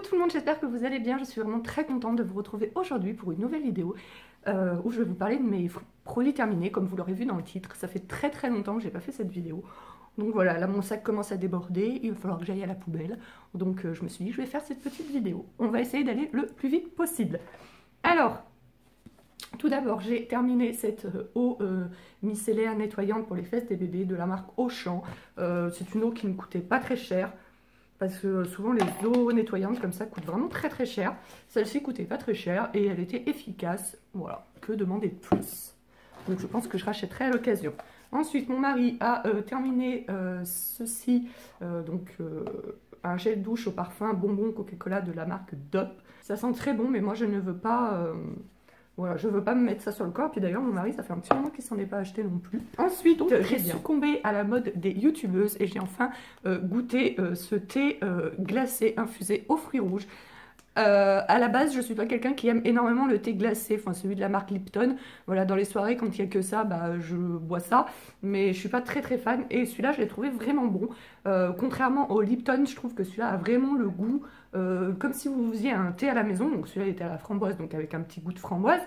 tout le monde, j'espère que vous allez bien. Je suis vraiment très contente de vous retrouver aujourd'hui pour une nouvelle vidéo où je vais vous parler de mes produits terminés. Comme vous l'aurez vu dans le titre, ça fait très longtemps que j'ai pas fait cette vidéo. Donc voilà, là mon sac commence à déborder, il va falloir que j'aille à la poubelle. Donc je me suis dit je vais faire cette petite vidéo. On va essayer d'aller le plus vite possible. Alors, tout d'abord, j'ai terminé cette eau micellaire nettoyante pour les fesses des bébés de la marque Auchan. C'est une eau qui ne coûtait pas très cher. Parce que souvent les eaux nettoyantes comme ça coûtent vraiment très cher. Celle-ci coûtait pas très cher et elle était efficace. Voilà, que demander de plus. Donc je pense que je rachèterai à l'occasion. Ensuite, mon mari a terminé ceci, un gel douche au parfum bonbon Coca-Cola de la marque Dop. Ça sent très bon, mais moi je ne veux pas... Voilà, je veux pas me mettre ça sur le corps. Puis d'ailleurs, mon mari, ça fait un petit moment qu'il s'en est pas acheté non plus. Ensuite, j'ai succombé à la mode des youtubeuses et j'ai enfin goûté ce thé glacé infusé aux fruits rouges. À la base, je suis pas quelqu'un qui aime énormément le thé glacé, enfin celui de la marque Lipton. Voilà, dans les soirées, quand il n'y a que ça, bah, je bois ça. Mais je suis pas très fan. Et celui-là, je l'ai trouvé vraiment bon. Contrairement au Lipton, je trouve que celui-là a vraiment le goût comme si vous faisiez un thé à la maison. Donc celui-là était à la framboise, donc avec un petit goût de framboise.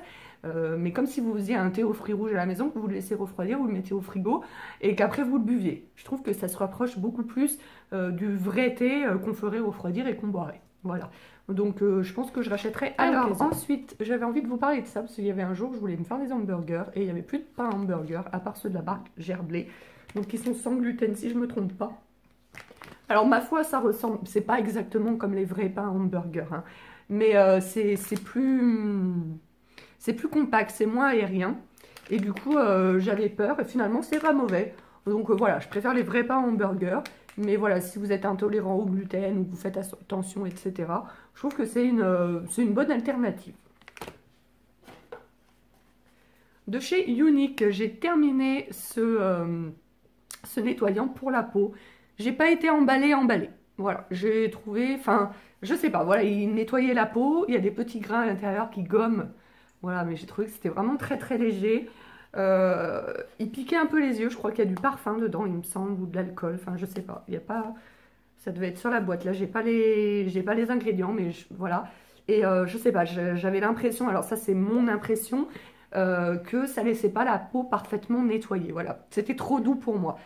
Mais comme si vous faisiez un thé aux fruits rouges à la maison, que vous le laissez refroidir, vous le mettez au frigo et qu'après vous le buviez. Je trouve que ça se rapproche beaucoup plus du vrai thé qu'on ferait refroidir et qu'on boirait. Voilà. Donc je pense que je rachèterai à l'occasion. Ensuite, j'avais envie de vous parler de ça parce qu'il y avait un jour, je voulais me faire des hamburgers et il n'y avait plus de pain hamburger à part ceux de la marque Gerblé. Donc ils sont sans gluten si je ne me trompe pas. Alors ma foi, ça ressemble, c'est pas exactement comme les vrais pains hamburger, hein, mais c'est plus compact, c'est moins aérien. Et du coup, j'avais peur et finalement c'est pas mauvais. Donc voilà, je préfère les vrais pains hamburger. Mais voilà, si vous êtes intolérant au gluten ou que vous faites attention, etc., je trouve que c'est une bonne alternative. De chez Unique, j'ai terminé ce nettoyant pour la peau. J'ai pas été emballée. Voilà, j'ai trouvé, enfin, je sais pas, voilà, il nettoyait la peau, il y a des petits grains à l'intérieur qui gomment. Voilà, mais j'ai trouvé que c'était vraiment très léger. Il piquait un peu les yeux, je crois qu'il y a du parfum dedans, il me semble, ou de l'alcool, enfin je sais pas, il y a pas, ça devait être sur la boîte, là j'ai pas les ingrédients, mais voilà, et je sais pas, j'avais l'impression, alors ça c'est mon impression, que ça laissait pas la peau parfaitement nettoyée, voilà, c'était trop doux pour moi.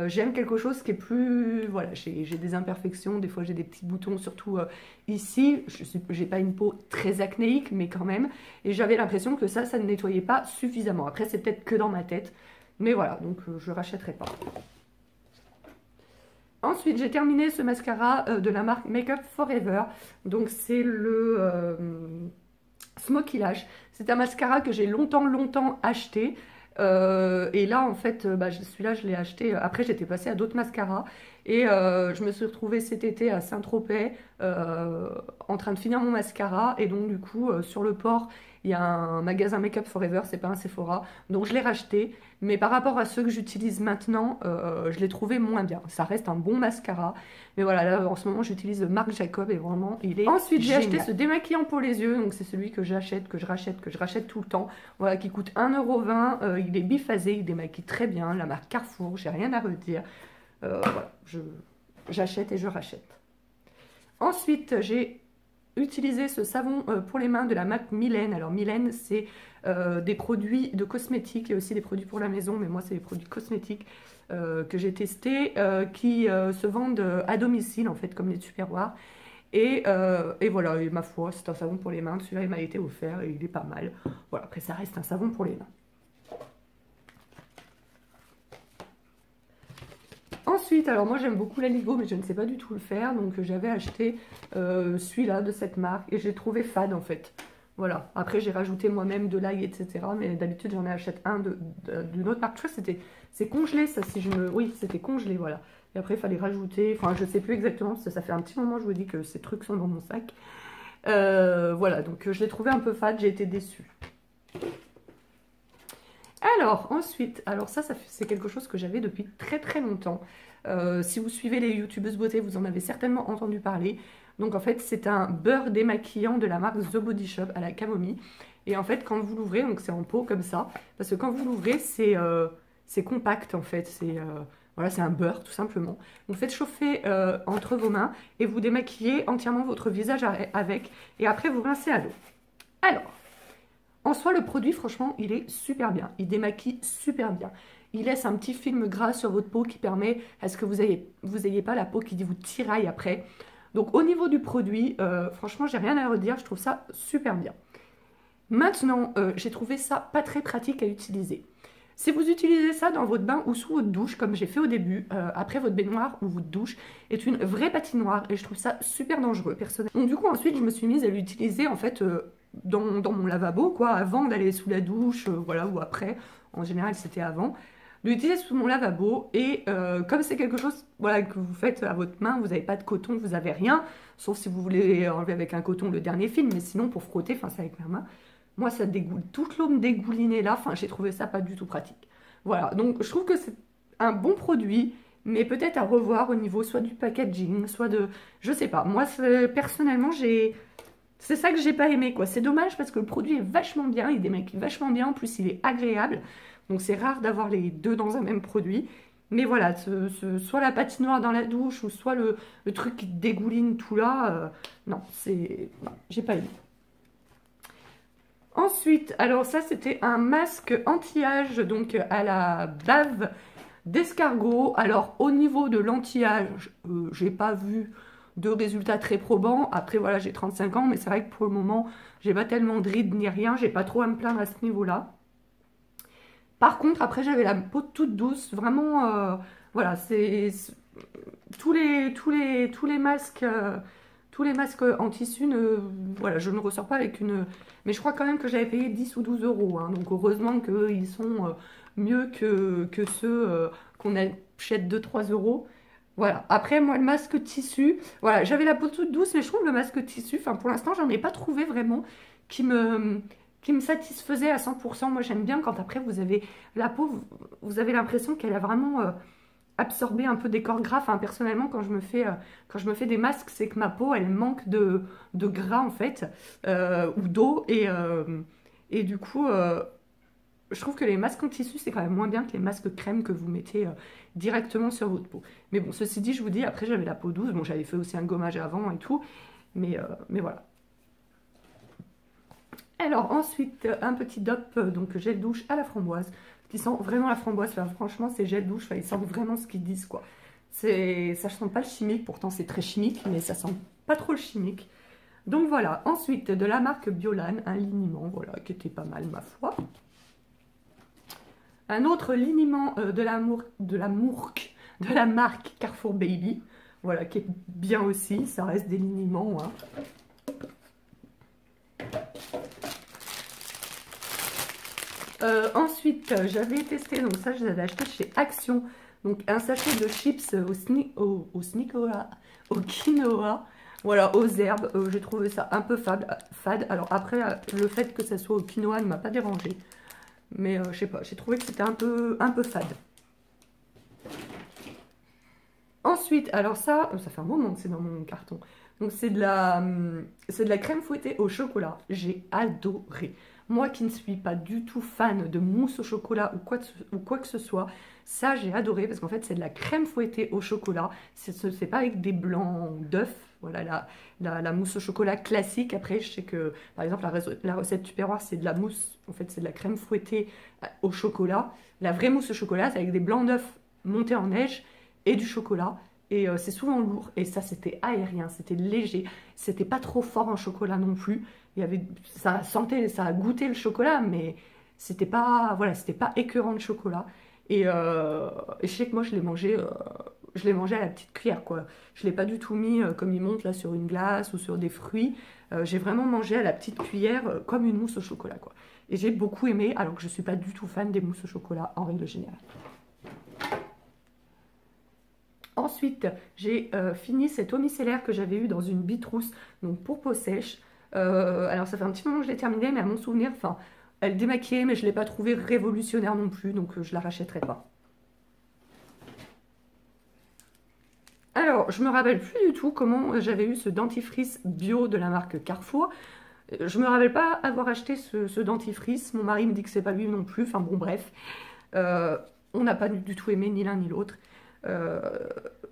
J'aime quelque chose qui est plus... Voilà, j'ai des imperfections, des fois j'ai des petits boutons, surtout ici. J'ai pas une peau très acnéique, mais quand même. Et j'avais l'impression que ça ne nettoyait pas suffisamment. Après, c'est peut-être que dans ma tête. Mais voilà, donc je rachèterai pas. Ensuite, j'ai terminé ce mascara de la marque Make Up Forever. Donc c'est le Smoky Lash. C'est un mascara que j'ai longtemps acheté. Et là en fait celui-là je l'ai acheté, après j'étais passée à d'autres mascaras et je me suis retrouvée cet été à Saint-Tropez en train de finir mon mascara et donc du coup sur le port il y a un magasin Make Up Forever, c'est pas un Sephora, donc je l'ai racheté, mais par rapport à ceux que j'utilise maintenant je l'ai trouvé moins bien. Ça reste un bon mascara, mais voilà, là en ce moment j'utilise Marc Jacob et vraiment il est Ensuite j'ai acheté ce démaquillant pour les yeux, donc c'est celui que j'achète, que je rachète tout le temps, voilà, qui coûte 1,20 €, il est biphasé, il démaquille très bien, la marque Carrefour, j'ai rien à redire. Voilà, j'achète et je rachète. Ensuite j'ai utilisé ce savon pour les mains de la marque Mylène. Alors Mylène c'est des produits de cosmétiques et aussi des produits pour la maison, mais moi c'est des produits cosmétiques que j'ai testés qui se vendent à domicile en fait, comme les tupperwares. Et voilà, et ma foi, c'est un savon pour les mains. Celui-là il m'a été offert et il est pas mal. Voilà, après ça reste un savon pour les mains. Ensuite, alors moi j'aime beaucoup l'aligot, mais je ne sais pas du tout le faire, donc j'avais acheté celui-là de cette marque et j'ai trouvé fade en fait. Voilà, après j'ai rajouté moi-même de l'ail, etc. Mais d'habitude j'en achète un d'une autre marque. Je crois que c'est congelé ça, si je me... Oui, c'était congelé, voilà. Et après il fallait rajouter, enfin je sais plus exactement, parce que ça fait un petit moment que je vous dis que ces trucs sont dans mon sac. Voilà, donc je l'ai trouvé un peu fade, j'ai été déçue. Alors, ensuite, alors ça c'est quelque chose que j'avais depuis très longtemps. Si vous suivez les youtubeuses beauté, vous en avez certainement entendu parler. Donc en fait, c'est un beurre démaquillant de la marque The Body Shop à la camomille. Et en fait, quand vous l'ouvrez, donc c'est en pot comme ça, parce que quand vous l'ouvrez, c'est compact en fait. Voilà, c'est un beurre tout simplement. Vous le faites chauffer entre vos mains et vous démaquillez entièrement votre visage avec. Et après, vous rincez à l'eau. Alors, en soi, le produit, franchement, il est super bien. Il démaquille super bien. Il laisse un petit film gras sur votre peau qui permet à ce que vous ayez pas la peau qui vous tiraille après. Donc, au niveau du produit, franchement, j'ai rien à redire. Je trouve ça super bien. Maintenant, j'ai trouvé ça pas très pratique à utiliser. Si vous utilisez ça dans votre bain ou sous votre douche, comme j'ai fait au début, après votre baignoire ou votre douche, est une vraie patinoire et je trouve ça super dangereux personnellement. Donc du coup ensuite je me suis mise à l'utiliser en fait dans mon lavabo quoi, avant d'aller sous la douche, voilà, ou après, en général c'était avant, de l'utiliser sous mon lavabo et comme c'est quelque chose voilà, que vous faites à votre main, vous n'avez pas de coton, vous n'avez rien, sauf si vous voulez enlever avec un coton le dernier film, mais sinon pour frotter, enfin c'est avec ma main. Moi, ça dégoule. Toute l'eau me dégoulinait là. Enfin, j'ai trouvé ça pas du tout pratique. Voilà. Donc, je trouve que c'est un bon produit, mais peut-être à revoir au niveau soit du packaging, soit de... Je sais pas. Moi, personnellement, c'est ça que j'ai pas aimé, quoi. C'est dommage parce que le produit est vachement bien. Il démaquille vachement bien. En plus, il est agréable. Donc, c'est rare d'avoir les deux dans un même produit. Mais voilà, soit la patinoire dans la douche ou soit le truc qui dégouline tout là. Non, j'ai pas aimé. Ensuite, alors ça c'était un masque anti-âge, donc à la bave d'escargot. Alors au niveau de l'anti-âge, j'ai pas vu de résultats très probants. Après voilà, j'ai 35 ans, mais c'est vrai que pour le moment, j'ai pas tellement de rides ni rien, j'ai pas trop à me plaindre à ce niveau-là. Par contre, après j'avais la peau toute douce, vraiment, voilà, c'est tous les masques... tous les masques en tissu, voilà, je ne ressors pas avec une... Mais je crois quand même que j'avais payé 10 ou 12 euros. Hein, donc heureusement qu'ils sont mieux que ceux qu'on achète 2-3 euros. Voilà. Après, moi, le masque tissu, voilà, j'avais la peau toute douce, mais je trouve le masque tissu, enfin pour l'instant, j'en ai pas trouvé vraiment qui me satisfaisait à 100%. Moi, j'aime bien quand après, vous avez la peau, vous avez l'impression qu'elle a vraiment... absorber un peu des corps gras. Enfin, personnellement, quand je me fais des masques, c'est que ma peau, elle manque de gras, en fait, ou d'eau. Et du coup, je trouve que les masques en tissu, c'est quand même moins bien que les masques crème que vous mettez directement sur votre peau. Mais bon, ceci dit, je vous dis, après, j'avais la peau douce. Bon, j'avais fait aussi un gommage avant et tout. Mais voilà. Alors, ensuite, un petit dop, donc gel douche à la framboise, qui sent vraiment la framboise. Enfin, franchement, ces gels douche, enfin, ils sentent vraiment ce qu'ils disent, quoi. Ça ne sent pas le chimique, pourtant c'est très chimique, mais ça sent pas trop le chimique. Donc voilà, ensuite, de la marque Biolan, un liniment, voilà, qui était pas mal, ma foi. Un autre liniment de la marque Carrefour Baby, voilà, qui est bien aussi, ça reste des liniments, hein. Ensuite, j'avais testé, donc ça je l'avais acheté chez Action, donc un sachet de chips au quinoa, voilà, aux herbes. J'ai trouvé ça un peu fade. Alors après, le fait que ça soit au quinoa ne m'a pas dérangé, mais je sais pas, j'ai trouvé que c'était un peu fade. Ensuite, alors ça fait un moment que c'est dans mon carton. Donc c'est de la crème fouettée au chocolat. J'ai adoré. Moi qui ne suis pas du tout fan de mousse au chocolat ou quoi que ce soit, ça j'ai adoré parce qu'en fait c'est de la crème fouettée au chocolat. C'est pas avec des blancs d'œufs. Voilà la mousse au chocolat classique. Après je sais que par exemple la recette tupperware c'est de la mousse, en fait c'est de la crème fouettée au chocolat. La vraie mousse au chocolat c'est avec des blancs d'œufs montés en neige et du chocolat. Et c'est souvent lourd, et ça c'était aérien, c'était léger, c'était pas trop fort en chocolat non plus. Ça a goûté le chocolat, mais c'était pas, voilà, c'était pas écœurant de chocolat. Et je sais que moi je l'ai mangé à la petite cuillère, quoi. Je l'ai pas du tout mis comme il monte là sur une glace ou sur des fruits. J'ai vraiment mangé à la petite cuillère comme une mousse au chocolat, quoi. Et j'ai beaucoup aimé, alors que je suis pas du tout fan des mousses au chocolat en règle générale. Ensuite, j'ai fini cette eau micellaire que j'avais eue dans une bitrousse, donc pour peau sèche. Alors ça fait un petit moment que je l'ai terminée, mais à mon souvenir, enfin, elle démaquillait, mais je ne l'ai pas trouvée révolutionnaire non plus, donc je la rachèterai pas. Alors, je me rappelle plus du tout comment j'avais eu ce dentifrice bio de la marque Carrefour. Je me rappelle pas avoir acheté ce dentifrice. Mon mari me dit que c'est pas lui non plus. Enfin bon, bref. On n'a pas du tout aimé ni l'un ni l'autre.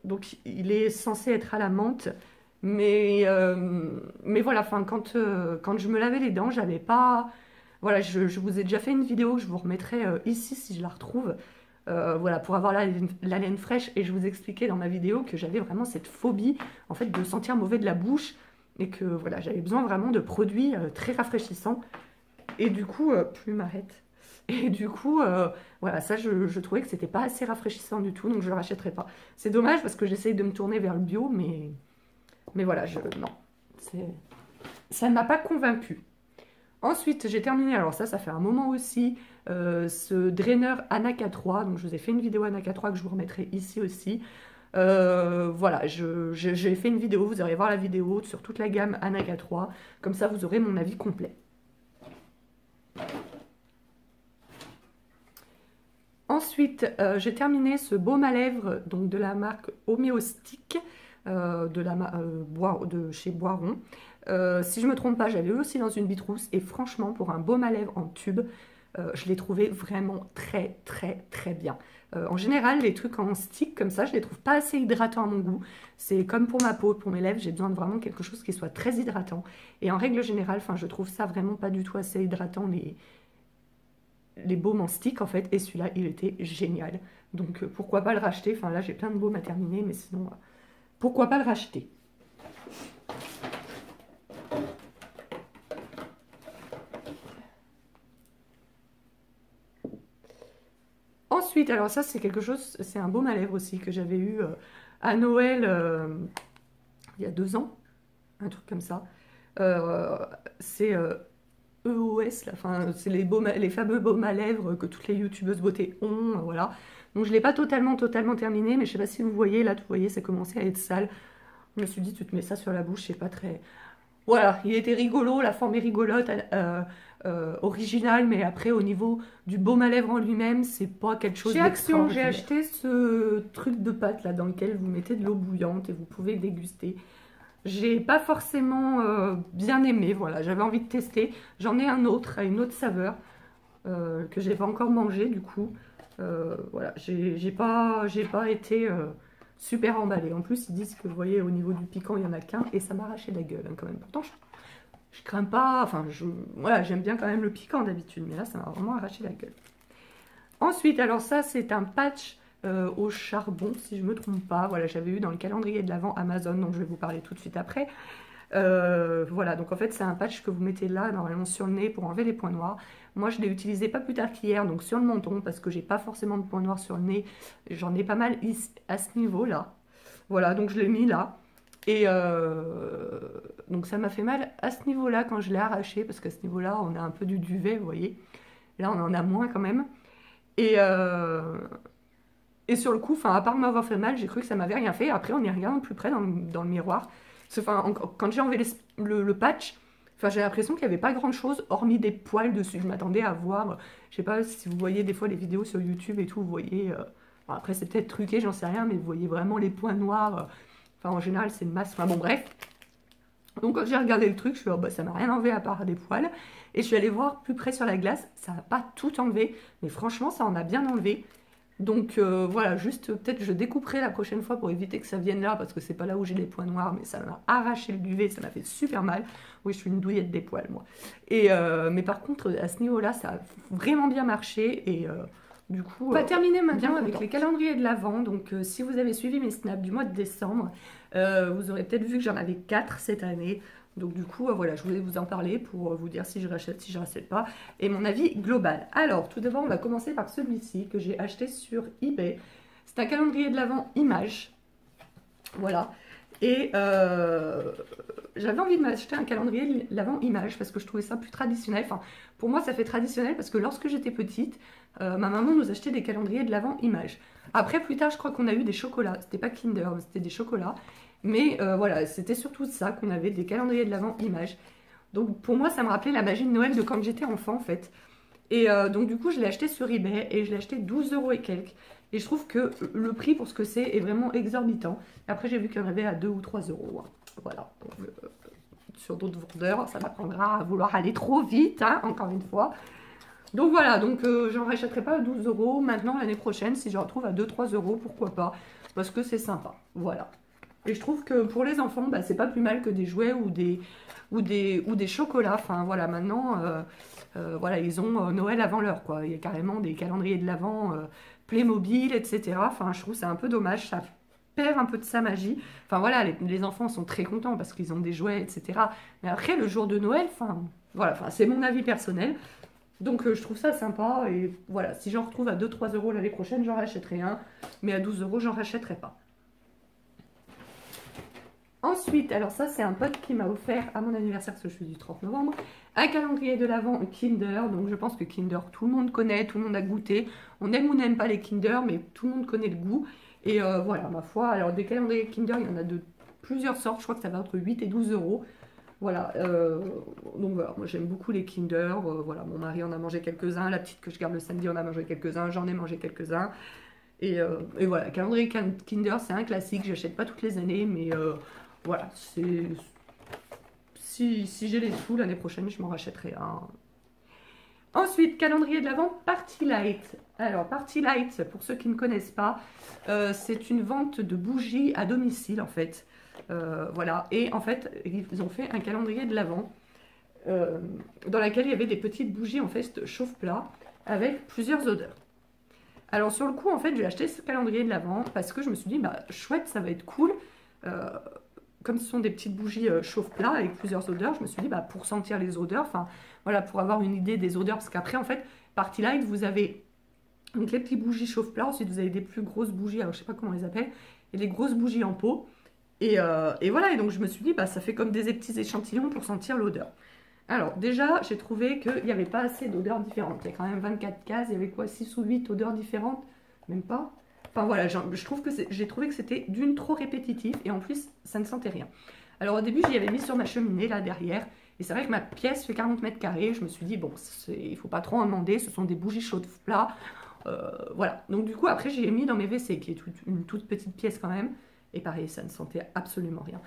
Donc il est censé être à la menthe. Mais voilà, enfin, quand je me lavais les dents, j'avais pas... Voilà, je vous ai déjà fait une vidéo que je vous remettrai ici si je la retrouve. Voilà, pour avoir la laine fraîche. Et je vous expliquais dans ma vidéo que j'avais vraiment cette phobie, en fait, de sentir mauvais de la bouche. Et que, voilà, j'avais besoin vraiment de produits très rafraîchissants. Et du coup, plus m'arrête. Et du coup, voilà, ça, je trouvais que c'était pas assez rafraîchissant du tout, donc je le rachèterai pas. C'est dommage parce que j'essaye de me tourner vers le bio, mais voilà, non. Ça ne m'a pas convaincue. Ensuite, j'ai terminé, alors ça fait un moment aussi, ce draineur Anaka 3. Donc, je vous ai fait une vidéo Anaka 3 que je vous remettrai ici aussi. Voilà, j'ai fait une vidéo, vous allez voir la vidéo sur toute la gamme Anaka 3. Comme ça, vous aurez mon avis complet. Ensuite, j'ai terminé ce baume à lèvres donc de la marque Homéostique chez Boiron. Si je ne me trompe pas, j'avais eu aussi dans une Bitrousse et franchement, pour un baume à lèvres en tube, je l'ai trouvé vraiment très très très bien. En général, les trucs en stick comme ça, je les trouve pas assez hydratants à mon goût. C'est comme pour ma peau, pour mes lèvres, j'ai besoin de vraiment quelque chose qui soit très hydratant. Et en règle générale, enfin, je trouve ça vraiment pas du tout assez hydratant, les baumes en stick en fait, et celui-là il était génial, donc pourquoi pas le racheter. Enfin là j'ai plein de baumes à terminer, mais sinon pourquoi pas le racheter. Ensuite, alors ça c'est quelque chose, c'est un baume à lèvres aussi que j'avais eu à Noël il y a 2 ans, un truc comme ça. C'est EOS, là. Enfin, c'est les fameux baumes à lèvres que toutes les youtubeuses beauté ont, voilà. Donc je ne l'ai pas totalement terminé, mais je sais pas si vous voyez, là, vous voyez, ça commençait à être sale. Je me suis dit, tu te mets ça sur la bouche, c'est pas très... Voilà, il était rigolo, la forme est rigolote, originale, mais après, au niveau du baume à lèvres en lui-même, c'est pas quelque chose d'extraordinaire. Chez Action, j'ai acheté ce truc de pâte, là, dans lequel vous mettez de l'eau bouillante et vous pouvez déguster. J'ai pas forcément bien aimé, voilà, j'avais envie de tester. J'en ai un autre, à une autre saveur, que j'ai pas encore mangé du coup. Voilà, j'ai pas été super emballée. En plus, ils disent que, vous voyez, au niveau du piquant, il y en a qu'un, et ça m'a arraché la gueule hein, quand même. Pourtant, je crains pas, enfin, voilà, j'aime bien quand même le piquant d'habitude, mais là, ça m'a vraiment arraché la gueule. Ensuite, alors ça, c'est un patch au charbon, si je ne me trompe pas. Voilà, j'avais eu dans le calendrier de l'Avent Amazon, donc je vais vous parler tout de suite après. Voilà, donc en fait, c'est un patch que vous mettez là, normalement sur le nez, pour enlever les points noirs. Moi, je l'ai utilisé pas plus tard qu'hier, donc sur le menton, parce que j'ai pas forcément de points noirs sur le nez. J'en ai pas mal à ce niveau-là. Voilà, donc je l'ai mis là. Et donc ça m'a fait mal à ce niveau-là quand je l'ai arraché, parce qu'à ce niveau-là, on a un peu du duvet, vous voyez. Là, on en a moins quand même. Et sur le coup, à part m'avoir fait mal, j'ai cru que ça m'avait rien fait. Après, en y regardant de plus près dans le miroir, quand j'ai enlevé le patch, j'ai l'impression qu'il n'y avait pas grand-chose, hormis des poils dessus. Je m'attendais à voir, je sais pas si vous voyez des fois les vidéos sur YouTube et tout, vous voyez... bon, après, c'est peut-être truqué, j'en sais rien, mais vous voyez vraiment les points noirs. En général, c'est une masse. Enfin, bon, bref. Donc, quand j'ai regardé le truc, je suis dit, oh, bah, ça m'a rien enlevé à part des poils. Et je suis allée voir plus près sur la glace. Ça n'a pas tout enlevé, mais franchement, ça en a bien enlevé. Donc voilà, juste peut-être je découperai la prochaine fois pour éviter que ça vienne là, parce que c'est pas là où j'ai les points noirs, mais ça m'a arraché le duvet, ça m'a fait super mal. Oui, je suis une douillette des poils, moi. Mais par contre, à ce niveau-là, ça a vraiment bien marché, et du coup... On va terminer maintenant avec les calendriers de l'Avent. Donc si vous avez suivi mes snaps du mois de décembre, vous aurez peut-être vu que j'en avais 4 cette année. Donc du coup, voilà, je voulais vous en parler pour vous dire si je rachète, si je ne rachète pas, et mon avis global. Alors, tout d'abord, on va commencer par celui-ci que j'ai acheté sur eBay. C'est un calendrier de l'Avent Image. Voilà. Et j'avais envie de m'acheter un calendrier de l'Avent Image parce que je trouvais ça plus traditionnel. Enfin, pour moi, ça fait traditionnel parce que lorsque j'étais petite, ma maman nous achetait des calendriers de l'Avent Image. Après, plus tard, je crois qu'on a eu des chocolats. C'était pas Kinder, mais c'était des chocolats. Mais voilà, c'était surtout ça qu'on avait, des calendriers de l'Avent Image. Donc pour moi, ça me rappelait la magie de Noël de quand j'étais enfant en fait. Et donc du coup, je l'ai acheté sur eBay et je l'ai acheté 12 € et quelques. Et je trouve que le prix pour ce que c'est est vraiment exorbitant. Après, j'ai vu qu'il y en avait à 2 ou 3 €. Hein. Voilà. Donc, sur d'autres vendeurs, ça m'apprendra à vouloir aller trop vite, hein, encore une fois. Donc voilà, donc j'en rachèterai pas à 12 euros. Maintenant, l'année prochaine, si je retrouve à 2-3 euros, pourquoi pas. Parce que c'est sympa, voilà. Et je trouve que pour les enfants, bah, c'est pas plus mal que des jouets ou des chocolats. Enfin voilà, maintenant, voilà, ils ont Noël avant l'heure, quoi. Il y a carrément des calendriers de l'Avent, Playmobil, etc. Enfin, je trouve c'est un peu dommage, ça perd un peu de sa magie. Enfin voilà, les enfants sont très contents parce qu'ils ont des jouets, etc. Mais après, le jour de Noël, enfin voilà, enfin, c'est mon avis personnel. Donc je trouve ça sympa et voilà, si j'en retrouve à 2-3 euros l'année prochaine, j'en rachèterai un. Mais à 12 euros, j'en rachèterai pas. Ensuite, alors ça c'est un pote qui m'a offert à mon anniversaire, parce que je suis du 30 novembre, un calendrier de l'Avent Kinder. Donc je pense que Kinder, tout le monde connaît, tout le monde a goûté. On aime ou n'aime pas les Kinder, mais tout le monde connaît le goût. Et voilà, ma foi, alors des calendriers Kinder, il y en a de plusieurs sortes. Je crois que ça va entre 8 et 12 euros. Voilà, donc voilà, moi j'aime beaucoup les Kinder. Voilà, mon mari en a mangé quelques-uns. La petite que je garde le samedi en a mangé quelques-uns. J'en ai mangé quelques-uns. Et voilà, calendrier Kinder, c'est un classique. J'achète pas toutes les années, mais... voilà, si j'ai les sous, l'année prochaine, je m'en rachèterai un. Ensuite, calendrier de l'Avent Party Light. Alors, Party Light, pour ceux qui ne connaissent pas, c'est une vente de bougies à domicile, en fait. Voilà, et en fait, ils ont fait un calendrier de l'Avent dans lequel il y avait des petites bougies, en fait, chauffe-plat, avec plusieurs odeurs. Alors, sur le coup, en fait, j'ai acheté ce calendrier de l'Avent parce que je me suis dit, bah, chouette, ça va être cool. Comme ce sont des petites bougies chauffe-plat avec plusieurs odeurs, je me suis dit, bah, pour sentir les odeurs, enfin, voilà, pour avoir une idée des odeurs, parce qu'après, en fait, Party Light, vous avez donc les petites bougies chauffe-plat, ensuite vous avez des plus grosses bougies, alors je sais pas comment on les appelle, et des grosses bougies en pot, et voilà, et donc je me suis dit, bah, ça fait comme des petits échantillons pour sentir l'odeur. Alors, déjà, j'ai trouvé qu'il n'y avait pas assez d'odeurs différentes, il y a quand même 24 cases, il y avait quoi, 6 ou 8 odeurs différentes, même pas. Enfin voilà, je trouve que j'ai trouvé que c'était d'une trop répétitif et en plus ça ne sentait rien. Alors au début j'y avais mis sur ma cheminée là derrière et c'est vrai que ma pièce fait 40 mètres carrés. Je me suis dit bon, il faut pas trop en demander, ce sont des bougies chaudes plat. Voilà, donc du coup après j'ai mis dans mes WC qui est une toute petite pièce quand même et pareil ça ne sentait absolument rien.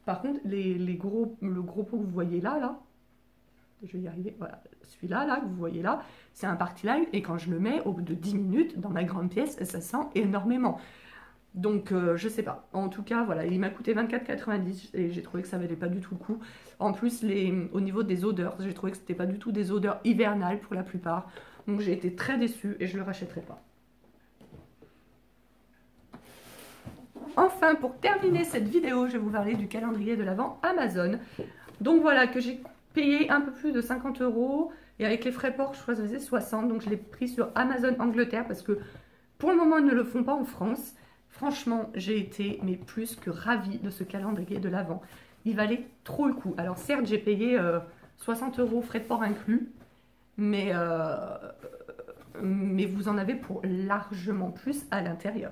Par contre le gros pot que vous voyez là, je vais y arriver, voilà, celui-là, là, que vous voyez là, c'est un Party Light, et quand je le mets, au bout de 10 minutes, dans ma grande pièce, ça sent énormément. Donc, je sais pas. En tout cas, voilà, il m'a coûté 24,90 et j'ai trouvé que ça valait pas du tout le coup. En plus, au niveau des odeurs, j'ai trouvé que c'était pas du tout des odeurs hivernales pour la plupart. Donc, j'ai été très déçue et je le rachèterai pas. Enfin, pour terminer cette vidéo, je vais vous parler du calendrier de l'Avent Amazon. Donc voilà, que j'ai payé un peu plus de 50 euros et avec les frais port je crois que ça faisait 60, donc je l'ai pris sur Amazon Angleterre parce que pour le moment ils ne le font pas en France. Franchement j'ai été mais plus que ravie de ce calendrier de l'Avent, il valait trop le coup. Alors certes j'ai payé 60 euros frais de port inclus, mais vous en avez pour largement plus à l'intérieur.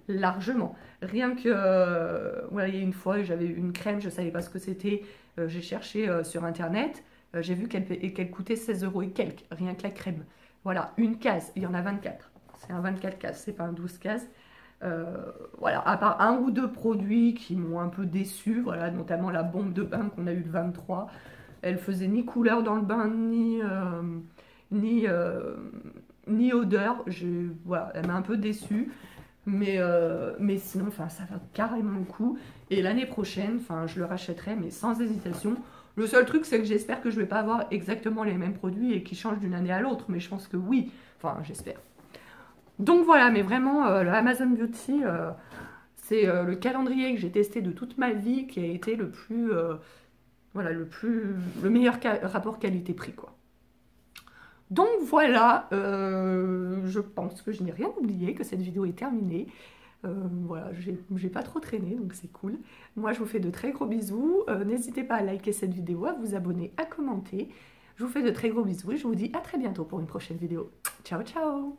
Largement. Rien que, voilà, il y a une fois, j'avais une crème, je ne savais pas ce que c'était, j'ai cherché sur internet, j'ai vu qu'elle coûtait 16 euros et quelques, rien que la crème. Voilà, une case, il y en a 24. C'est un 24 cases, c'est pas un 12 cases. Voilà, à part un ou deux produits qui m'ont un peu déçu, voilà, notamment la bombe de bain qu'on a eu le 23. Elle faisait ni couleur dans le bain, ni odeur. Voilà, elle m'a un peu déçue. Mais sinon, enfin, ça va carrément le coup. Et l'année prochaine, enfin, je le rachèterai, mais sans hésitation. Le seul truc, c'est que j'espère que je vais pas avoir exactement les mêmes produits et qui changent d'une année à l'autre. Mais je pense que oui. Enfin, j'espère. Donc voilà, mais vraiment, le Amazon Beauty, c'est le calendrier que j'ai testé de toute ma vie qui a été le plus, voilà, le meilleur rapport qualité-prix, quoi. Donc voilà, je pense que je n'ai rien oublié, que cette vidéo est terminée. Voilà, j'ai pas trop traîné, donc c'est cool. Moi, je vous fais de très gros bisous. N'hésitez pas à liker cette vidéo, à vous abonner, à commenter. Je vous fais de très gros bisous et je vous dis à très bientôt pour une prochaine vidéo. Ciao, ciao!